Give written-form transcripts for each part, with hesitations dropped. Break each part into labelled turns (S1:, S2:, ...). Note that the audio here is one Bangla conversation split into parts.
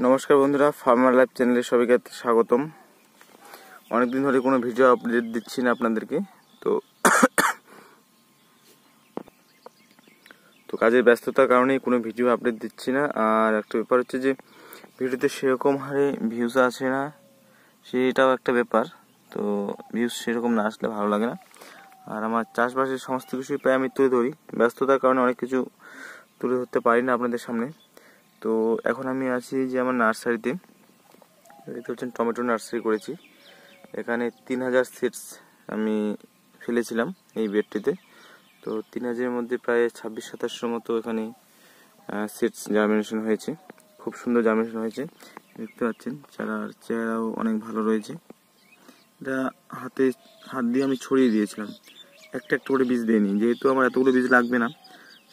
S1: নমস্কার বন্ধুরা, ফার্মার লাইফ চ্যানেলে সবাইকে স্বাগতম। অনেকদিন ধরে কোনো ভিডিও আপডেট দিচ্ছি না আপনাদেরকে, তো কাজের ব্যস্ততার কারণে কোনো ভিডিও আপডেট দিচ্ছি না। আর একটা ব্যাপার হচ্ছে যে ভিডিওতে সেরকম হারে ভিউজ আসে না, সেটাও একটা ব্যাপার। তো ভিউজ সেরকম না আসলে ভালো লাগে না। আর আমার চাষবাসের সমস্ত কিছুই প্রায় আমি তুলে ধরি, ব্যস্ততার কারণে অনেক কিছু তুলে ধরতে পারি না আপনাদের সামনে। তো এখন আমি আছি যে আমার নার্সারিতে, দেখতে পাচ্ছেন টমেটো নার্সারি করেছি। এখানে 3000 সিডস আমি ফেলেছিলাম এই বেডটিতে। তো 3000-এর মধ্যে প্রায় 26-27 মতো এখানে সিডস জার্মিনেশন হয়েছে। খুব সুন্দর জার্মিনেশন হয়েছে, দেখতে পাচ্ছেন। চারার চেহারাও অনেক ভালো রয়েছে। এটা হাত দিয়ে আমি ছড়িয়ে দিয়েছিলাম, একটা একটা করে বীজ দিইনি, যেহেতু আমার এতগুলো বীজ লাগবে না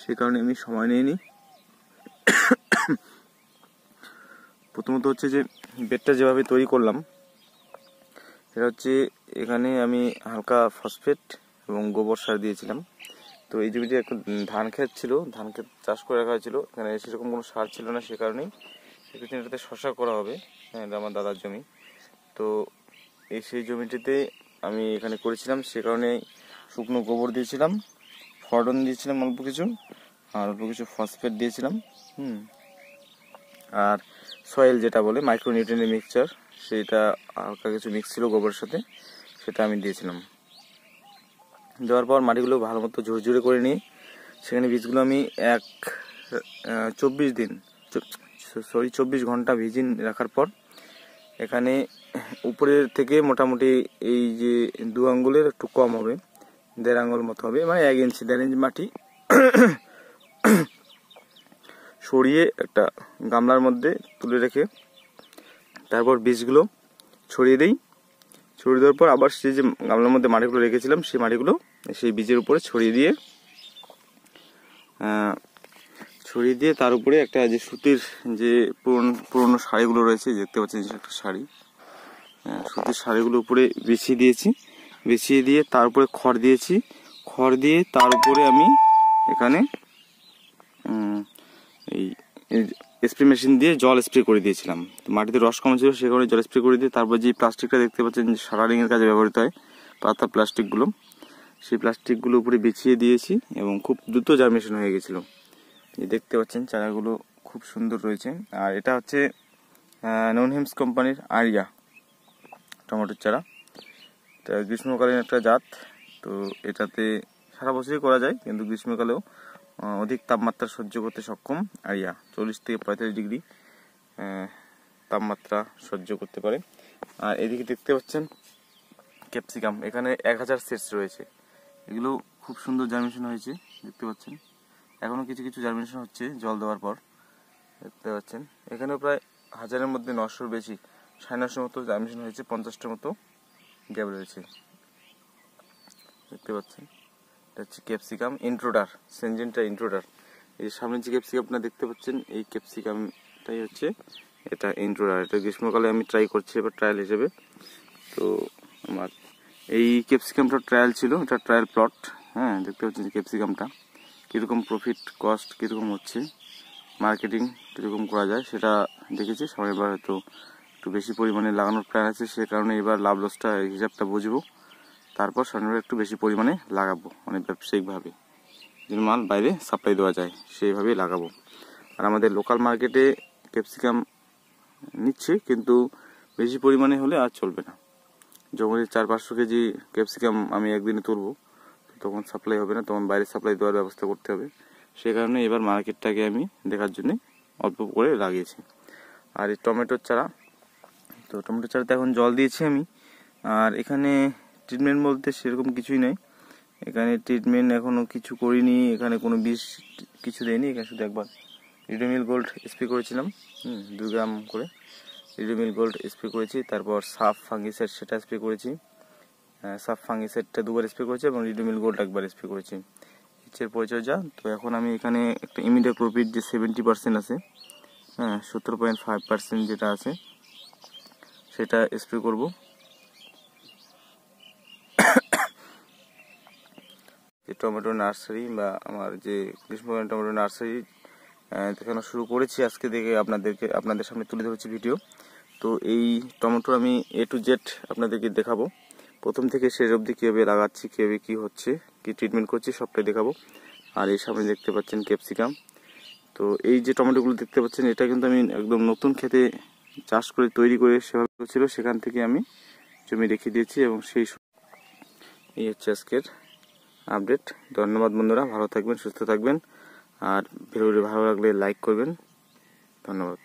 S1: সেই কারণে আমি সময় নিইনি। প্রথমত হচ্ছে যে বেডটা যেভাবে তৈরি করলাম, সেটা হচ্ছে এখানে আমি হালকা ফসফেট এবং গোবর সার দিয়েছিলাম। তো এই জমিতে একটা ধান ক্ষেত ছিল, ধান ক্ষেত চাষ করে রাখা হয়েছিল, এখানে সেরকম কোনো সার ছিল না, সে কারণেই এটাতে শসা করা হবে। হ্যাঁ, এটা আমার দাদার জমি। তো সেই জমিটিতে আমি এখানে করেছিলাম, সে কারণে শুকনো গোবর দিয়েছিলাম, ফরডন দিয়েছিলাম অল্প কিছু, আর অল্প কিছু ফসফেট দিয়েছিলাম। আর সয়েল যেটা বলে মাইক্রোনিউট্রিয়েন্ট মিক্সচার, সেটা হালকা কিছু মিক্স ছিল গোবরের সাথে, সেটা আমি দিয়েছিলাম। দেওয়ার পর মাটিগুলো ভালো মতো ঝুরঝুরে করে নিয়ে সেখানে বীজগুলো আমি 24 ঘন্টা ভিজিয়ে রাখার পর এখানে উপরের থেকে মোটামুটি এই যে 2 আঙ্গুলের একটু কম হবে, 1.5 আঙ্গুল মতো হবে, মানে 1 ইঞ্চি 1.5 ইঞ্চি মাটি সরিয়ে একটা গামলার মধ্যে তুলে রেখে তারপর বীজগুলো ছড়িয়ে দিই। ছড়িয়ে দেওয়ার পর আবার সেই যে গামলার মধ্যে মাটিগুলো রেখেছিলাম সেই মাটিগুলো সেই বীজের উপরে ছড়িয়ে দিয়ে তার উপরে একটা যে সুতির যে পুরনো শাড়িগুলো রয়েছে, দেখতে পাচ্ছেন যে একটা শাড়ি, সুতির শাড়িগুলো উপরে বিছিয়ে দিয়ে তার উপরে খড় দিয়েছি। খড় দিয়ে তার উপরে আমি এখানে এই স্প্রে মেশিন দিয়ে জল স্প্রে করে দিয়েছিলাম। তো মাটিতে রস কম ছিল, সে কারণে জল স্প্রে করে দিয়ে তারপর যে প্লাস্টিকটা দেখতে পাচ্ছেন যে সারারিংয়ের কাজে ব্যবহৃত হয়, পাতা প্লাস্টিকগুলো, সেই প্লাস্টিকগুলো উপরে বিছিয়ে দিয়েছি এবং খুব দ্রুত জার্মিনেশন হয়ে গেছিলো। দেখতে পাচ্ছেন চারাগুলো খুব সুন্দর রয়েছে। আর এটা হচ্ছে নোনহিমস কোম্পানির আরিয়া টমেটোর চারা। এটা গ্রীষ্মকালীন একটা জাত। তো এটাতে সারা বছরই করা যায়, কিন্তু গ্রীষ্মকালেও অধিক তাপমাত্রা সহ্য করতে সক্ষম আরিয়া। 40 থেকে 45 ডিগ্রি তাপমাত্রা সহ্য করতে পারে। আর এদিকে দেখতে পাচ্ছেন ক্যাপসিকাম, এখানে 1000 সিডস রয়েছে। এগুলো খুব সুন্দর জার্মিনেশন হয়েছে, দেখতে পাচ্ছেন। এখনও কিছু কিছু জার্মিনেশন হচ্ছে জল দেওয়ার পর, দেখতে পাচ্ছেন। এখানেও প্রায় 1000-এর মধ্যে 900-র বেশি, 950 মতো জার্মিনেশন হয়েছে, 50টার মতো গ্যাপ রয়েছে, দেখতে পাচ্ছেন। এটা হচ্ছে ক্যাপসিকাম ইন্ট্রোডার, সেনজেন্টা ইন্ট্রোডার। এই সামনে যে ক্যাপসিকামটা দেখতে পাচ্ছেন, এই ক্যাপসিকামটাই হচ্ছে এটা ইন্ট্রোডার। এটা গ্রীষ্মকালে আমি ট্রাই করছি এবার ট্রায়াল হিসেবে। তো আমার এই ক্যাপসিকামটা ট্রায়াল ছিল, এটা ট্রায়াল প্লট। হ্যাঁ, দেখতে পাচ্ছেন যে ক্যাপসিকামটা কীরকম প্রফিট কস্ট কীরকম হচ্ছে, মার্কেটিং কীরকম করা যায় সেটা দেখেছি। সবাই এবার হয়তো একটু বেশি পরিমাণে লাগানোর প্ল্যান আছে, সে কারণে এবার লাভ লসটা হিসাবটা বুঝবো, তারপর সামনে একটু বেশি পরিমাণে লাগাবো, মানে ব্যবসায়িকভাবে যেন মাল বাইরে সাপ্লাই দেওয়া যায় সেইভাবেই লাগাবো। আর আমাদের লোকাল মার্কেটে ক্যাপসিকাম নিচ্ছে, কিন্তু বেশি পরিমাণে হলে আর চলবে না। যখন 400-500 কেজি ক্যাপসিকাম আমি একদিনে তুলবো, তখন সাপ্লাই হবে না, তখন বাইরে সাপ্লাই দেওয়ার ব্যবস্থা করতে হবে। সেই কারণে এবার মার্কেটটাকে আমি দেখার জন্য অল্প করে লাগিয়েছি। আর এই টমেটোর চারা, তো টমেটোর চারাতে এখন জল দিয়েছি আমি। আর এখানে ট্রিটমেন্ট বলতে সেরকম কিছুই নেই, এখানে ট্রিটমেন্ট এখনও কিছু করিনি, এখানে কোনো বিষ কিছু দেয়নি। এখানে শুধু একবার রিডোমিল গোল্ড স্প্রে করেছিলাম, 2 গ্রাম করে রিডোমিল গোল্ড স্প্রে করেছি। তারপর সাফ ফাঙ্গিসাইড সেটা স্প্রে করেছি, সাফ ফাঙ্গিসাইডটা 2 বার স্প্রে করেছি এবং রিডোমিল গোল্ড 1 বার স্প্রে করেছি। এর পরিচর্যা। তো এখন আমি এখানে একটা ইমিডাক্লোপিড যে 70% আছে, 17.5% যেটা আছে সেটা স্প্রে করব। যে টমেটো নার্সারি বা আমার যে গ্রীষ্মকালীন টমেটো নার্সারি দেখানো শুরু করেছি আজকে থেকে আপনাদের সামনে তুলে ধরেছি ভিডিও। তো এই টমেটো আমি A to Z আপনাদেরকে দেখাবো, প্রথম থেকে শেষ অবধি কীভাবে লাগাচ্ছি, কীভাবে কী হচ্ছে, কী ট্রিটমেন্ট করছি সবটাই দেখাবো। আর এই সামনে দেখতে পাচ্ছেন ক্যাপসিকাম। তো এই যে টমেটোগুলো দেখতে পাচ্ছেন এটা কিন্তু আমি একদম নতুন খেতে চাষ করে তৈরি করে সেভাবে ছিল, সেখান থেকে আমি জমি রেখে দিয়েছি এবং এই হচ্ছে আজকের আপডেট। ধন্যবাদ বন্ধুরা, ভালো থাকবেন, সুস্থ থাকবেন, আর ভিডিওটি ভালো লাগলে লাইক করবেন। ধন্যবাদ।